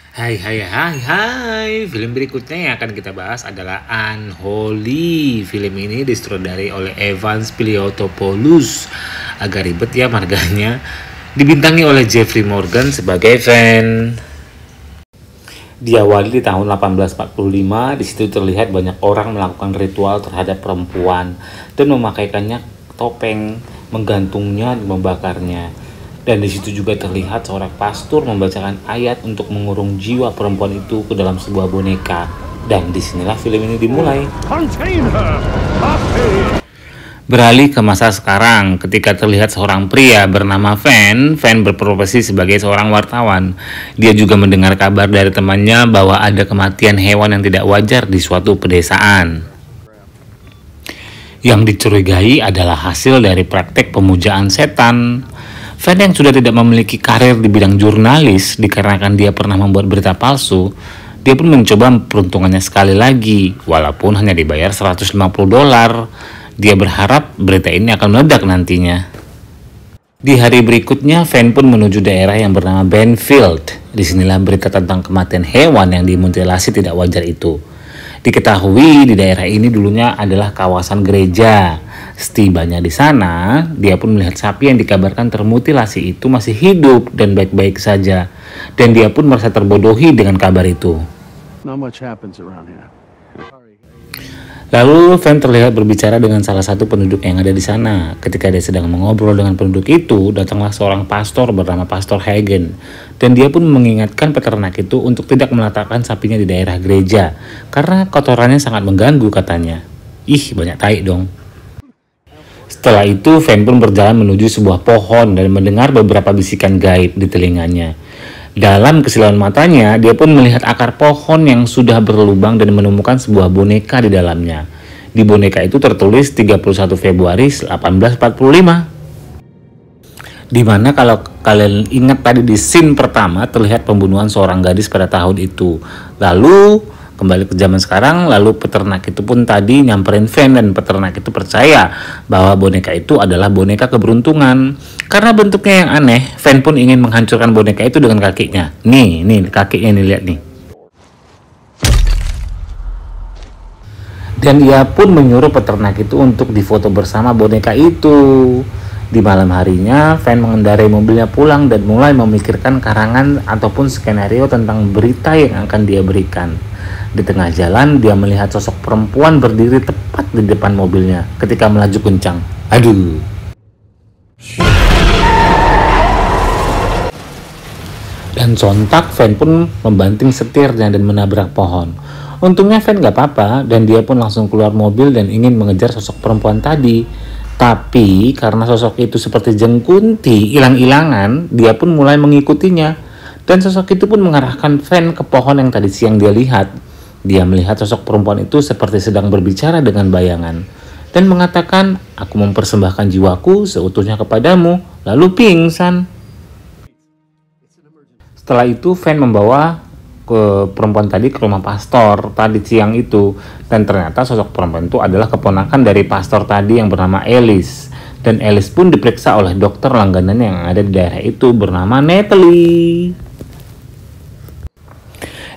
Hai hai hai hai, film berikutnya yang akan kita bahas adalah Unholy. Film ini disutradarai oleh Evans Piliotopoulos. Agak ribet ya marganya. Dibintangi oleh Jeffrey Morgan sebagai Van. Diawali di tahun 1845, di situ terlihat banyak orang melakukan ritual terhadap perempuan dan memakaikannya topeng, menggantungnya dan membakarnya. Dan di situ juga terlihat seorang pastor membacakan ayat untuk mengurung jiwa perempuan itu ke dalam sebuah boneka. Dan disinilah film ini dimulai. Beralih ke masa sekarang, ketika terlihat seorang pria bernama Van. Van berprofesi sebagai seorang wartawan. Dia juga mendengar kabar dari temannya bahwa ada kematian hewan yang tidak wajar di suatu pedesaan. Yang dicurigai adalah hasil dari praktek pemujaan setan. Van yang sudah tidak memiliki karir di bidang jurnalis dikarenakan dia pernah membuat berita palsu, dia pun mencoba peruntungannya sekali lagi, walaupun hanya dibayar $150. Dia berharap berita ini akan meledak nantinya. Di hari berikutnya, Van pun menuju daerah yang bernama Benfield. Disinilah berita tentang kematian hewan yang dimutilasi tidak wajar itu. Diketahui di daerah ini dulunya adalah kawasan gereja. Setibanya di sana, dia pun melihat sapi yang dikabarkan termutilasi itu masih hidup dan baik-baik saja. Dan dia pun merasa terbodohi dengan kabar itu. Lalu Van terlihat berbicara dengan salah satu penduduk yang ada di sana. Ketika dia sedang mengobrol dengan penduduk itu, datanglah seorang pastor bernama Pastor Hagen. Dan dia pun mengingatkan peternak itu untuk tidak meletakkan sapinya di daerah gereja, karena kotorannya sangat mengganggu katanya. Ih, banyak tai dong. Setelah itu, Van pun berjalan menuju sebuah pohon dan mendengar beberapa bisikan gaib di telinganya. Dalam kesilauan matanya, dia pun melihat akar pohon yang sudah berlubang dan menemukan sebuah boneka di dalamnya. Di boneka itu tertulis 31 Februari 1845. Dimana kalau kalian ingat tadi di scene pertama terlihat pembunuhan seorang gadis pada tahun itu. Lalu kembali ke zaman sekarang, lalu peternak itu pun tadi nyamperin Van dan peternak itu percaya bahwa boneka itu adalah boneka keberuntungan. Karena bentuknya yang aneh, Van pun ingin menghancurkan boneka itu dengan kakinya. Nih kakinya nih, lihat nih. Dan ia pun menyuruh peternak itu untuk difoto bersama boneka itu. Di malam harinya, Van mengendarai mobilnya pulang dan mulai memikirkan karangan ataupun skenario tentang berita yang akan dia berikan. Di tengah jalan, dia melihat sosok perempuan berdiri tepat di depan mobilnya ketika melaju kencang. Aduh. Dan sontak Van pun membanting setirnya dan menabrak pohon. Untungnya Van gak apa-apa dan dia pun langsung keluar mobil dan ingin mengejar sosok perempuan tadi. Tapi karena sosok itu seperti jengkunti, hilang-hilangan, dia pun mulai mengikutinya. Dan sosok itu pun mengarahkan Van ke pohon yang tadi siang dia lihat. Dia melihat sosok perempuan itu seperti sedang berbicara dengan bayangan. Dan mengatakan, "Aku mempersembahkan jiwaku seutuhnya kepadamu," lalu pingsan. Setelah itu Van membawa ke perempuan tadi ke rumah pastor tadi siang itu, dan ternyata sosok perempuan itu adalah keponakan dari pastor tadi yang bernama Alice. Dan Alice pun diperiksa oleh dokter langganan yang ada di daerah itu bernama Natalie.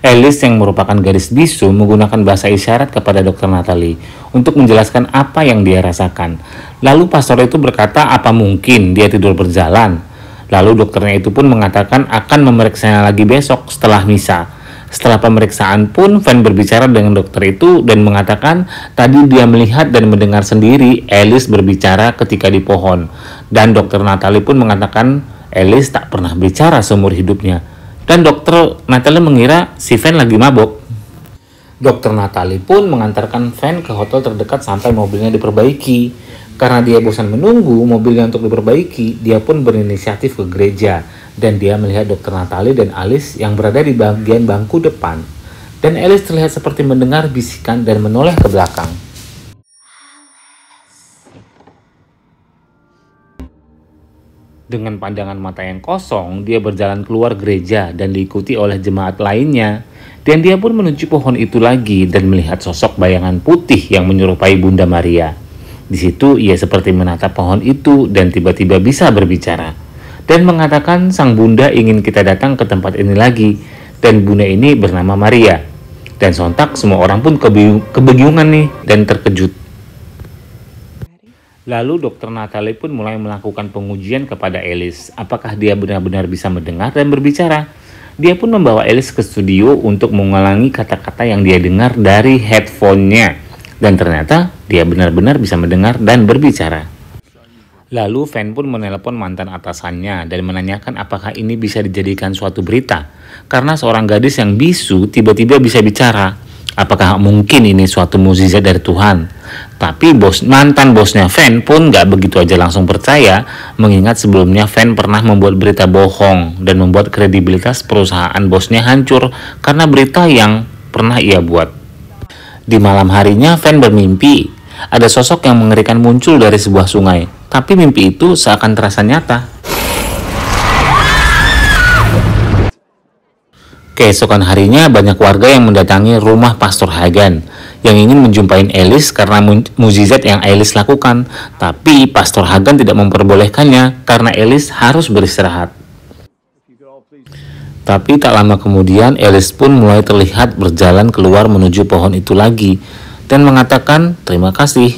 Alice yang merupakan gadis bisu menggunakan bahasa isyarat kepada dokter Natalie untuk menjelaskan apa yang dia rasakan. Lalu pastor itu berkata apa mungkin dia tidur berjalan. Lalu dokternya itu pun mengatakan akan memeriksanya lagi besok setelah misa. Setelah pemeriksaan pun, Van berbicara dengan dokter itu dan mengatakan tadi dia melihat dan mendengar sendiri Alice berbicara ketika di pohon. Dan dokter Natalie pun mengatakan Alice tak pernah bicara seumur hidupnya. Dan dokter Natalie mengira si Van lagi mabok. Dokter Natalie pun mengantarkan Van ke hotel terdekat sampai mobilnya diperbaiki. Karena dia bosan menunggu mobilnya untuk diperbaiki, dia pun berinisiatif ke gereja. Dan dia melihat dokter Natalie dan Alice yang berada di bagian bangku depan. Dan Alice terlihat seperti mendengar bisikan dan menoleh ke belakang. Dengan pandangan mata yang kosong, dia berjalan keluar gereja dan diikuti oleh jemaat lainnya. Dan dia pun menuju pohon itu lagi dan melihat sosok bayangan putih yang menyerupai Bunda Maria. Di situ ia seperti menatap pohon itu dan tiba-tiba bisa berbicara. Dan mengatakan sang bunda ingin kita datang ke tempat ini lagi. dan bunda ini bernama Maria. Dan sontak semua orang pun kebingungan nih dan terkejut. Lalu dokter Natalie pun mulai melakukan pengujian kepada Alice. Apakah dia benar-benar bisa mendengar dan berbicara? Dia pun membawa Alice ke studio untuk mengulangi kata-kata yang dia dengar dari headphone-nya. Dan ternyata dia benar-benar bisa mendengar dan berbicara. Lalu Van pun menelpon mantan atasannya dan menanyakan apakah ini bisa dijadikan suatu berita. Karena seorang gadis yang bisu tiba-tiba bisa bicara. Apakah mungkin ini suatu mukjizat dari Tuhan? Tapi mantan bosnya Van pun gak begitu aja langsung percaya, mengingat sebelumnya Van pernah membuat berita bohong dan membuat kredibilitas perusahaan bosnya hancur karena berita yang pernah ia buat. Di malam harinya Van bermimpi, ada sosok yang mengerikan muncul dari sebuah sungai, tapi mimpi itu seakan terasa nyata. Keesokan harinya banyak warga yang mendatangi rumah Pastor Hagen yang ingin menjumpai Alice karena mukjizat yang Alice lakukan. Tapi Pastor Hagen tidak memperbolehkannya karena Alice harus beristirahat. Tapi tak lama kemudian Alice pun mulai terlihat berjalan keluar menuju pohon itu lagi dan mengatakan terima kasih.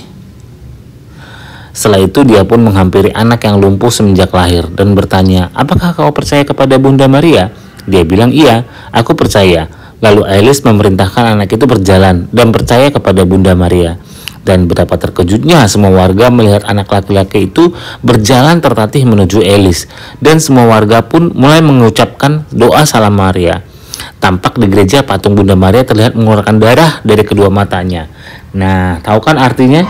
Setelah itu dia pun menghampiri anak yang lumpuh semenjak lahir dan bertanya, apakah kau percaya kepada Bunda Maria? Dia bilang, iya, aku percaya. Lalu Alice memerintahkan anak itu berjalan dan percaya kepada Bunda Maria. Dan betapa terkejutnya semua warga melihat anak laki-laki itu berjalan tertatih menuju Alice. Dan semua warga pun mulai mengucapkan doa salam Maria. Tampak di gereja patung Bunda Maria terlihat mengeluarkan darah dari kedua matanya. Nah, tahu kan artinya?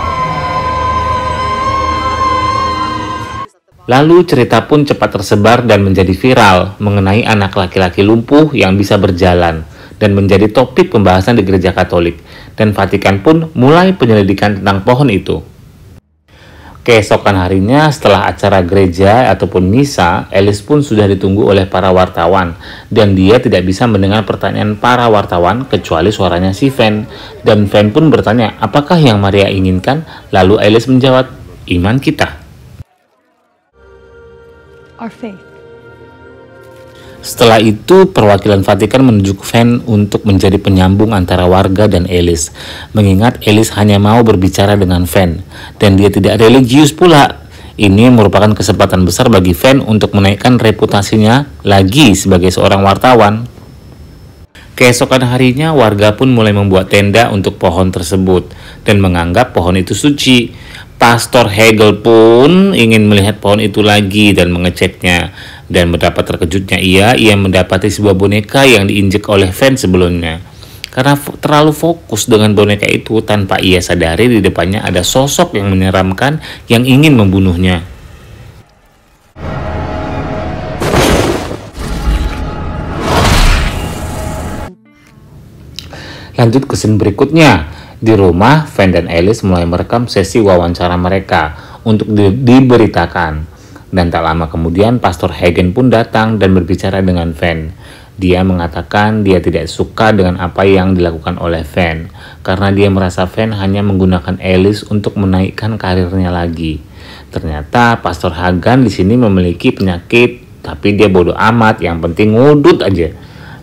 Lalu cerita pun cepat tersebar dan menjadi viral mengenai anak laki-laki lumpuh yang bisa berjalan dan menjadi topik pembahasan di gereja Katolik, dan Vatikan pun mulai penyelidikan tentang pohon itu. Keesokan harinya setelah acara gereja ataupun misa, Alice pun sudah ditunggu oleh para wartawan dan dia tidak bisa mendengar pertanyaan para wartawan kecuali suaranya si Van. Dan Van pun bertanya, apakah yang Maria inginkan? Lalu Alice menjawab, iman kita. Our faith. Setelah itu, perwakilan Vatikan menunjuk Van untuk menjadi penyambung antara warga dan Alice. Mengingat Alice hanya mau berbicara dengan Van, dan dia tidak religius pula. Ini merupakan kesempatan besar bagi Van untuk menaikkan reputasinya lagi sebagai seorang wartawan. Keesokan harinya, warga pun mulai membuat tenda untuk pohon tersebut, dan menganggap pohon itu suci. Pastor Hegel pun ingin melihat pohon itu lagi dan mengeceknya. Dan betapa terkejutnya ia mendapati sebuah boneka yang diinjek oleh Van sebelumnya. Karena terlalu fokus dengan boneka itu, tanpa ia sadari di depannya ada sosok yang menyeramkan yang ingin membunuhnya. Lanjut ke scene berikutnya. Di rumah, Van dan Alice mulai merekam sesi wawancara mereka untuk diberitakan. Dan tak lama kemudian, Pastor Hagen pun datang dan berbicara dengan Van. Dia mengatakan dia tidak suka dengan apa yang dilakukan oleh Van, karena dia merasa Van hanya menggunakan Alice untuk menaikkan karirnya lagi. Ternyata Pastor Hagen di sini memiliki penyakit, tapi dia bodoh amat, yang penting ngudut aja.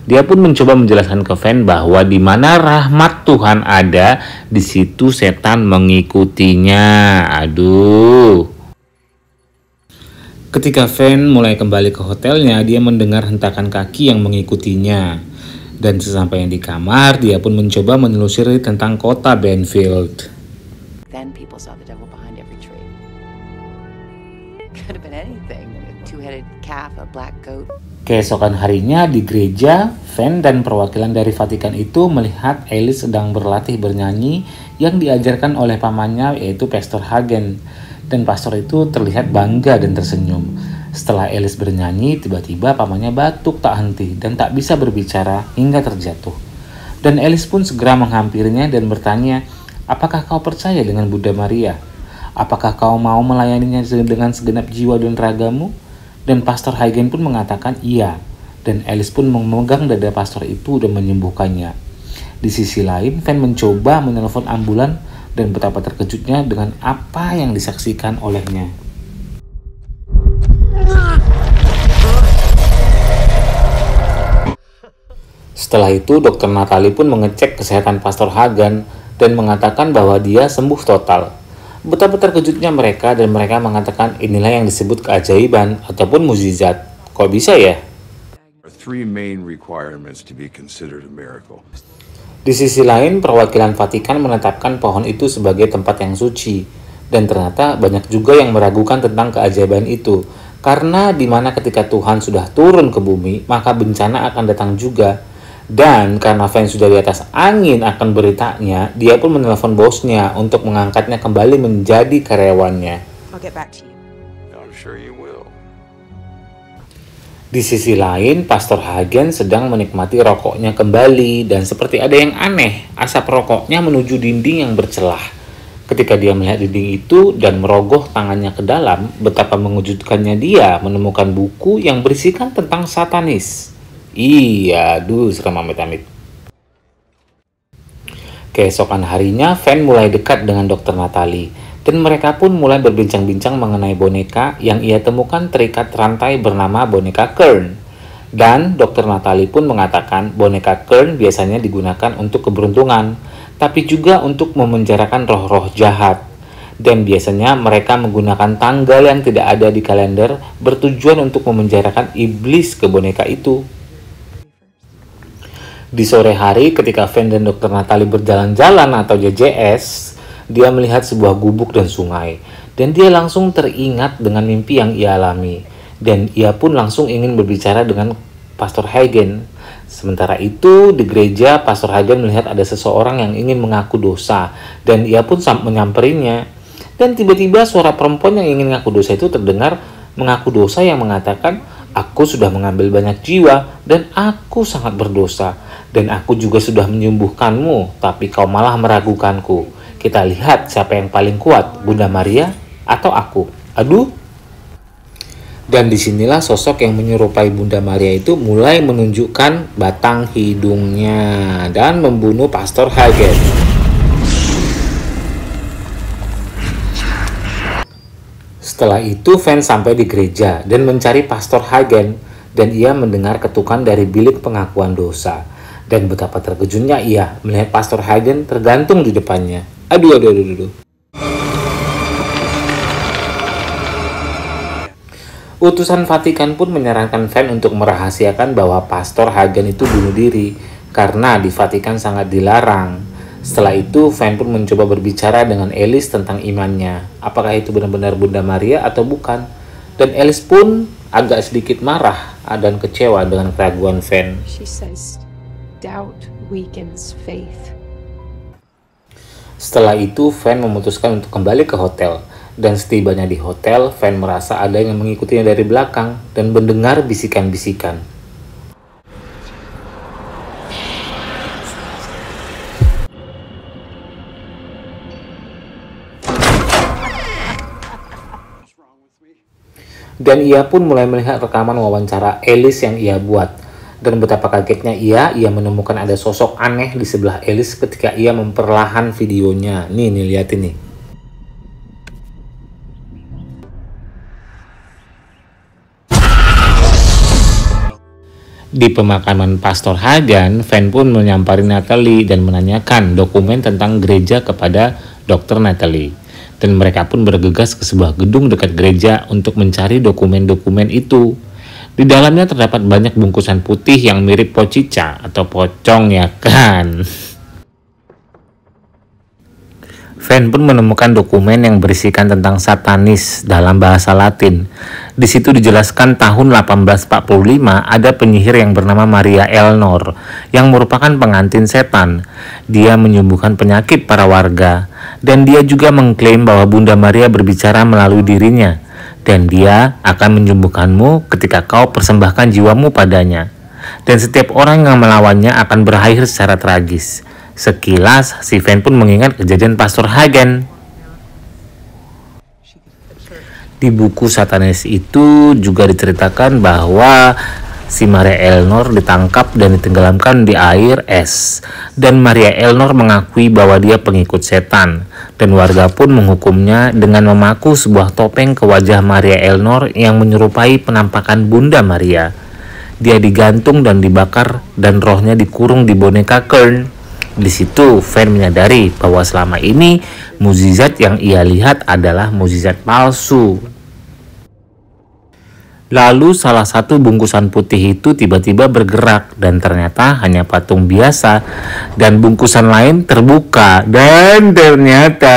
Dia pun mencoba menjelaskan ke Van bahwa di mana rahmat Tuhan ada, di situ setan mengikutinya. Aduh. Ketika Van mulai kembali ke hotelnya, dia mendengar hentakan kaki yang mengikutinya. Dan sesampainya di kamar, dia pun mencoba menelusuri tentang kota Benfield. Then people saw the devil behind every tree. Could have been anything. A two-headed calf, a black goat. Keesokan harinya di gereja, Van dan perwakilan dari Vatikan itu melihat Alice sedang berlatih bernyanyi yang diajarkan oleh pamannya, yaitu Pastor Hagen. Dan pastor itu terlihat bangga dan tersenyum. Setelah Alice bernyanyi, tiba-tiba pamannya batuk tak henti dan tak bisa berbicara hingga terjatuh. Dan Alice pun segera menghampirinya dan bertanya, apakah kau percaya dengan Bunda Maria? Apakah kau mau melayaninya dengan segenap jiwa dan ragamu? Dan Pastor Hagen pun mengatakan iya. Dan Alice pun memegang dada pastor itu dan menyembuhkannya. Di sisi lain, Van mencoba menelpon ambulan dan betapa terkejutnya dengan apa yang disaksikan olehnya. Setelah itu, Dr. Natalie pun mengecek kesehatan Pastor Hagen dan mengatakan bahwa dia sembuh total. Betapa terkejutnya mereka dan mereka mengatakan inilah yang disebut keajaiban ataupun mukjizat. Kok bisa ya? Three main requirements to be considered a miracle. Di sisi lain, perwakilan Vatikan menetapkan pohon itu sebagai tempat yang suci. Dan ternyata banyak juga yang meragukan tentang keajaiban itu. Karena di mana ketika Tuhan sudah turun ke bumi, maka bencana akan datang juga. Dan karena Van sudah di atas angin akan beritanya, dia pun menelpon bosnya untuk mengangkatnya kembali menjadi karyawannya. I'll get back to you. I'm sure you will. Di sisi lain, Pastor Hagen sedang menikmati rokoknya kembali dan seperti ada yang aneh, asap rokoknya menuju dinding yang bercelah. Ketika dia melihat dinding itu dan merogoh tangannya ke dalam, betapa mengejutkannya dia menemukan buku yang berisikan tentang satanis. Iya, serem amit-amit. Keesokan harinya, Van mulai dekat dengan Dr. Natalie. Dan mereka pun mulai berbincang-bincang mengenai boneka yang ia temukan terikat rantai bernama boneka Kern. Dan Dr. Natalie pun mengatakan boneka Kern biasanya digunakan untuk keberuntungan, tapi juga untuk memenjarakan roh-roh jahat. Dan biasanya mereka menggunakan tanggal yang tidak ada di kalender bertujuan untuk memenjarakan iblis ke boneka itu. Di sore hari ketika Van dan Dr. Natalie berjalan-jalan atau JJS, dia melihat sebuah gubuk dan sungai, dan dia langsung teringat dengan mimpi yang ia alami, dan ia pun langsung ingin berbicara dengan Pastor Hagen. Sementara itu, di gereja, Pastor Hagen melihat ada seseorang yang ingin mengaku dosa, dan ia pun menyamperinya. Dan tiba-tiba suara perempuan yang ingin mengaku dosa itu terdengar mengaku dosa yang mengatakan, "Aku sudah mengambil banyak jiwa, dan aku sangat berdosa, dan aku juga sudah menyembuhkanmu, tapi kau malah meragukanku. Kita lihat siapa yang paling kuat, Bunda Maria atau aku." Aduh. Dan disinilah sosok yang menyerupai Bunda Maria itu mulai menunjukkan batang hidungnya dan membunuh Pastor Hagen. Setelah itu, Van sampai di gereja dan mencari Pastor Hagen, dan ia mendengar ketukan dari bilik pengakuan dosa. Dan betapa terkejutnya ia melihat Pastor Hagen tergantung di depannya. Aduh. Utusan Vatikan pun menyarankan Van untuk merahasiakan bahwa Pastor Hagen itu bunuh diri, karena di Vatikan sangat dilarang. Setelah itu, Van pun mencoba berbicara dengan Alice tentang imannya. Apakah itu benar-benar Bunda Maria atau bukan? Dan Alice pun agak sedikit marah dan kecewa dengan keraguan Van. She says, doubt weakens faith. Setelah itu, Van memutuskan untuk kembali ke hotel. Dan setibanya di hotel, Van merasa ada yang mengikutinya dari belakang dan mendengar bisikan-bisikan. Dan ia pun mulai melihat rekaman wawancara Alice yang ia buat. Dan betapa kagetnya ia menemukan ada sosok aneh di sebelah Alice ketika ia memperlahan videonya. Nih lihat ini. Di pemakaman Pastor Hagen, Van pun menyampari Natalie dan menanyakan dokumen tentang gereja kepada Dr. Natalie. Dan mereka pun bergegas ke sebuah gedung dekat gereja untuk mencari dokumen-dokumen itu. Di dalamnya terdapat banyak bungkusan putih yang mirip pocica atau pocong, ya kan? Van pun menemukan dokumen yang berisikan tentang satanis dalam bahasa Latin. Di situ dijelaskan tahun 1845 ada penyihir yang bernama Maria Elnor yang merupakan pengantin setan. Dia menyembuhkan penyakit para warga, dan dia juga mengklaim bahwa Bunda Maria berbicara melalui dirinya. Dan dia akan menyembuhkanmu ketika kau persembahkan jiwamu padanya. Dan setiap orang yang melawannya akan berakhir secara tragis. Sekilas, si Van pun mengingat kejadian Pastor Hagen. Di buku satanis itu juga diceritakan bahwa si Maria Elnor ditangkap dan ditenggelamkan di air es. Dan Maria Elnor mengakui bahwa dia pengikut setan. Dan warga pun menghukumnya dengan memaku sebuah topeng ke wajah Maria Elnor yang menyerupai penampakan Bunda Maria. Dia digantung dan dibakar dan rohnya dikurung di boneka Kern. Di situ Van menyadari bahwa selama ini mukjizat yang ia lihat adalah mukjizat palsu. Lalu salah satu bungkusan putih itu tiba-tiba bergerak dan ternyata hanya patung biasa, dan bungkusan lain terbuka dan ternyata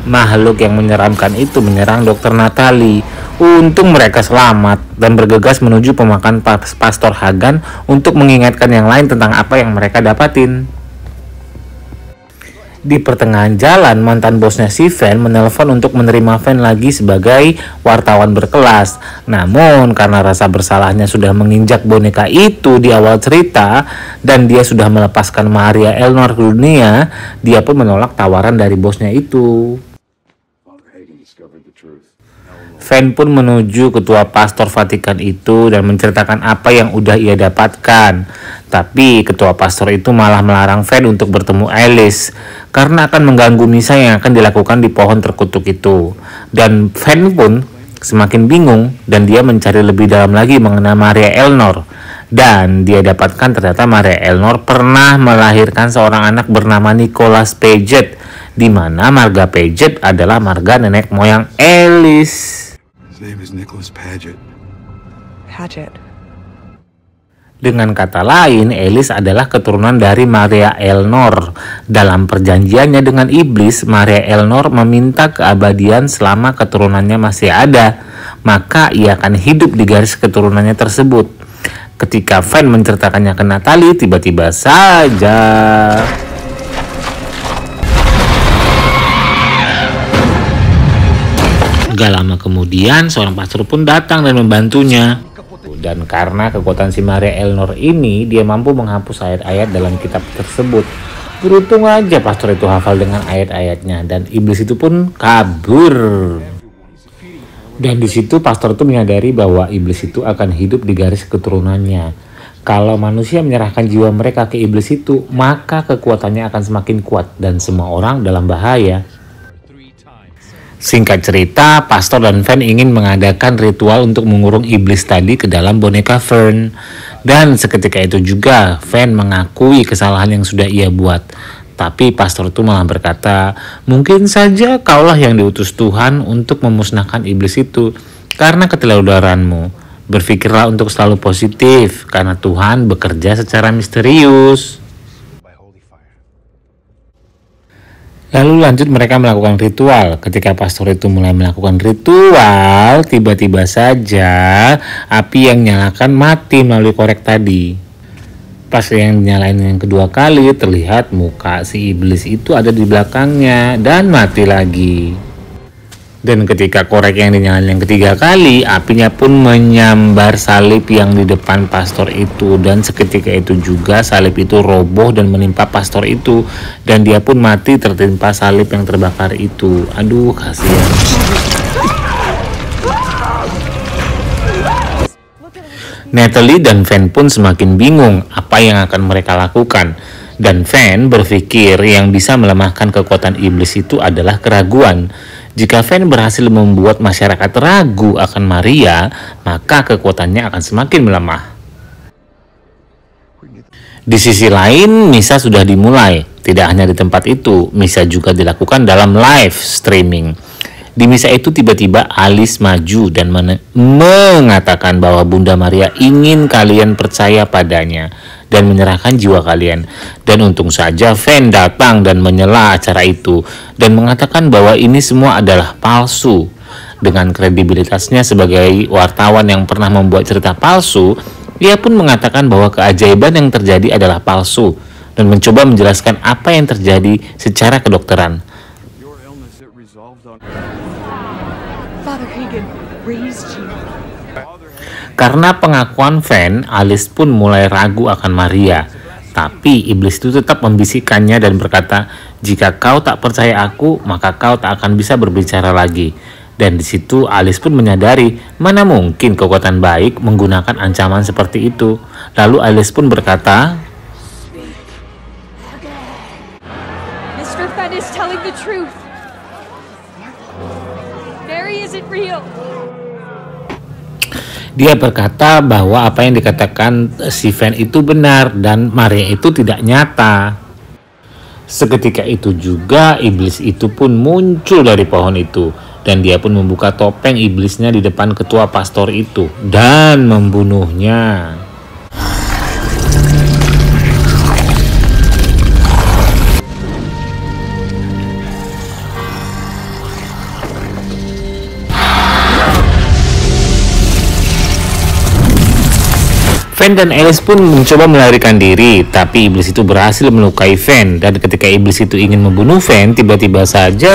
makhluk yang menyeramkan itu menyerang Dokter Natalie. Untung mereka selamat dan bergegas menuju pemakaman Pastor Hagan untuk mengingatkan yang lain tentang apa yang mereka dapatin. Di pertengahan jalan, mantan bosnya si Van menelpon untuk menerima Van lagi sebagai wartawan berkelas. Namun karena rasa bersalahnya sudah menginjak boneka itu di awal cerita dan dia sudah melepaskan Maria Eleanor ke dunia, dia pun menolak tawaran dari bosnya itu. Van pun menuju ketua pastor Vatikan itu dan menceritakan apa yang udah ia dapatkan. Tapi ketua pastor itu malah melarang Van untuk bertemu Alice karena akan mengganggu misa yang akan dilakukan di pohon terkutuk itu. Dan Van pun semakin bingung dan dia mencari lebih dalam lagi mengenai Maria Eleanor. Dan dia dapatkan ternyata Maria Eleanor pernah melahirkan seorang anak bernama Nicholas Paget, di mana marga Paget adalah marga nenek moyang Alice. His name is Nicholas Paget. Paget. Dengan kata lain, Alice adalah keturunan dari Maria Eleanor. Dalam perjanjiannya dengan iblis, Maria Eleanor meminta keabadian selama keturunannya masih ada. Maka ia akan hidup di garis keturunannya tersebut. Ketika Van menceritakannya ke Natalie, tiba-tiba saja gak lama kemudian seorang pastor pun datang dan membantunya. Dan karena kekuatan si Maria Eleanor ini, dia mampu menghapus ayat-ayat dalam kitab tersebut. Beruntung aja pastor itu hafal dengan ayat-ayatnya dan iblis itu pun kabur. Dan di situ pastor itu menyadari bahwa iblis itu akan hidup di garis keturunannya. Kalau manusia menyerahkan jiwa mereka ke iblis itu, maka kekuatannya akan semakin kuat dan semua orang dalam bahaya. Singkat cerita, Pastor dan Van ingin mengadakan ritual untuk mengurung iblis tadi ke dalam boneka Fern. Dan seketika itu juga, Van mengakui kesalahan yang sudah ia buat. Tapi Pastor itu malah berkata, mungkin saja kaulah yang diutus Tuhan untuk memusnahkan iblis itu karena keteladaranmu. Berpikirlah untuk selalu positif, karena Tuhan bekerja secara misterius. Lalu lanjut mereka melakukan ritual. Ketika pastor itu mulai melakukan ritual, tiba-tiba saja api yang nyalakan mati melalui korek tadi. Pas yang dinyalain yang kedua kali, terlihat muka si iblis itu ada di belakangnya dan mati lagi. Dan ketika korek yang dinyalain yang ketiga kali, apinya pun menyambar salib yang di depan pastor itu. Dan seketika itu juga salib itu roboh dan menimpa pastor itu. Dan dia pun mati tertimpa salib yang terbakar itu. Aduh, kasihan. Natalie dan Van pun semakin bingung apa yang akan mereka lakukan. Dan Van berpikir yang bisa melemahkan kekuatan iblis itu adalah keraguan. Jika Van berhasil membuat masyarakat ragu akan Maria, maka kekuatannya akan semakin melemah. Di sisi lain, misa sudah dimulai. Tidak hanya di tempat itu, misa juga dilakukan dalam live streaming. Di misa itu tiba-tiba Alice maju dan mengatakan bahwa Bunda Maria ingin kalian percaya padanya dan menyerahkan jiwa kalian. Dan untung saja Van datang dan menyela acara itu dan mengatakan bahwa ini semua adalah palsu. Dengan kredibilitasnya sebagai wartawan yang pernah membuat cerita palsu, ia pun mengatakan bahwa keajaiban yang terjadi adalah palsu dan mencoba menjelaskan apa yang terjadi secara kedokteran. Father Hagen raised you. Karena pengakuan Van, Alice pun mulai ragu akan Maria. Tapi iblis itu tetap membisikkannya dan berkata, jika kau tak percaya aku, maka kau tak akan bisa berbicara lagi. Dan di situ Alice pun menyadari, mana mungkin kekuatan baik menggunakan ancaman seperti itu. Lalu Alice pun berkata, Mr. Van is telling the truth. isn't real. Dia berkata bahwa apa yang dikatakan si Van itu benar dan Maria itu tidak nyata. Seketika itu juga iblis itu pun muncul dari pohon itu dan dia pun membuka topeng iblisnya di depan ketua pastor itu dan membunuhnya. Van dan Alice pun mencoba melarikan diri, tapi iblis itu berhasil melukai Van. Dan ketika iblis itu ingin membunuh Van, tiba-tiba saja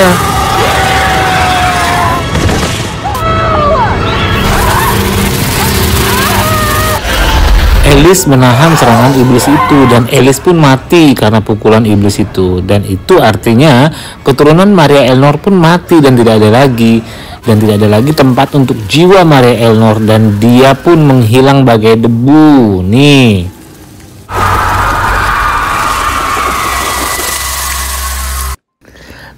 Alice menahan serangan iblis itu dan Alice pun mati karena pukulan iblis itu. Dan itu artinya keturunan Maria Eleanor pun mati dan tidak ada lagi tempat untuk jiwa Maria Eleanor dan dia pun menghilang bagai debu. Nih.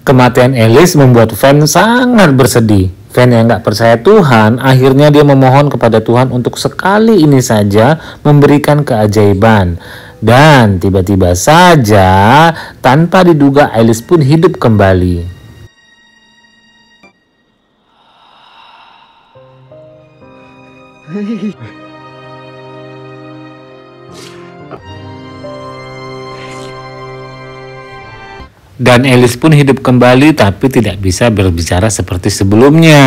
Kematian Alice membuat Van sangat bersedih. Van yang gak percaya Tuhan, akhirnya dia memohon kepada Tuhan untuk sekali ini saja memberikan keajaiban. Dan tiba-tiba saja, tanpa diduga Alice pun hidup kembali. Dan Alice pun hidup kembali tapi tidak bisa berbicara seperti sebelumnya.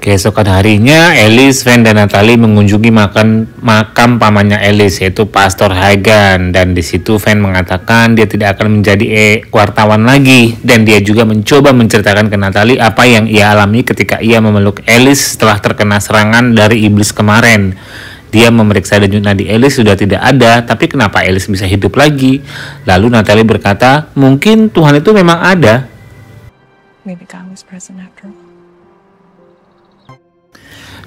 Keesokan harinya, Alice, Van, dan Natalie mengunjungi makam pamannya Alice, yaitu Pastor Hagen. Dan di situ Van mengatakan dia tidak akan menjadi wartawan lagi. Dan dia juga mencoba menceritakan ke Natalie apa yang ia alami ketika ia memeluk Alice setelah terkena serangan dari iblis kemarin. Dia memeriksa denyut nadi Alice sudah tidak ada, tapi kenapa Alice bisa hidup lagi? Lalu Natalie berkata, mungkin Tuhan itu memang ada. Maybe God was present after all.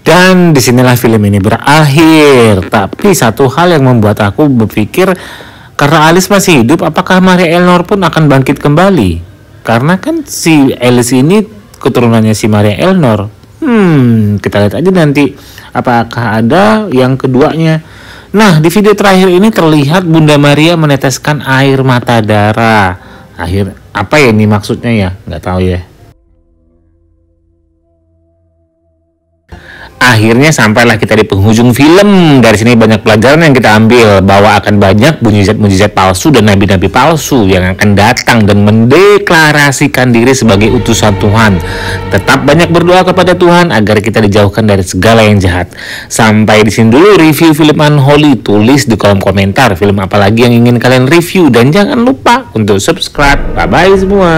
Dan disinilah film ini berakhir. Tapi satu hal yang membuat aku berpikir, karena Alice masih hidup, apakah Maria Eleanor pun akan bangkit kembali? Karena kan si Alice ini keturunannya si Maria Eleanor. Kita lihat aja nanti apakah ada yang keduanya. Nah, di video terakhir ini terlihat Bunda Maria meneteskan air mata darah. Apa ya ini maksudnya ya? Nggak tahu ya. Akhirnya sampailah kita di penghujung film. Dari sini banyak pelajaran yang kita ambil, bahwa akan banyak mujizat-mujizat palsu dan nabi-nabi palsu yang akan datang dan mendeklarasikan diri sebagai utusan Tuhan. Tetap banyak berdoa kepada Tuhan agar kita dijauhkan dari segala yang jahat. Sampai di sini dulu review film Unholy. Tulis di kolom komentar film apa lagi yang ingin kalian review dan jangan lupa untuk subscribe. Bye bye semua.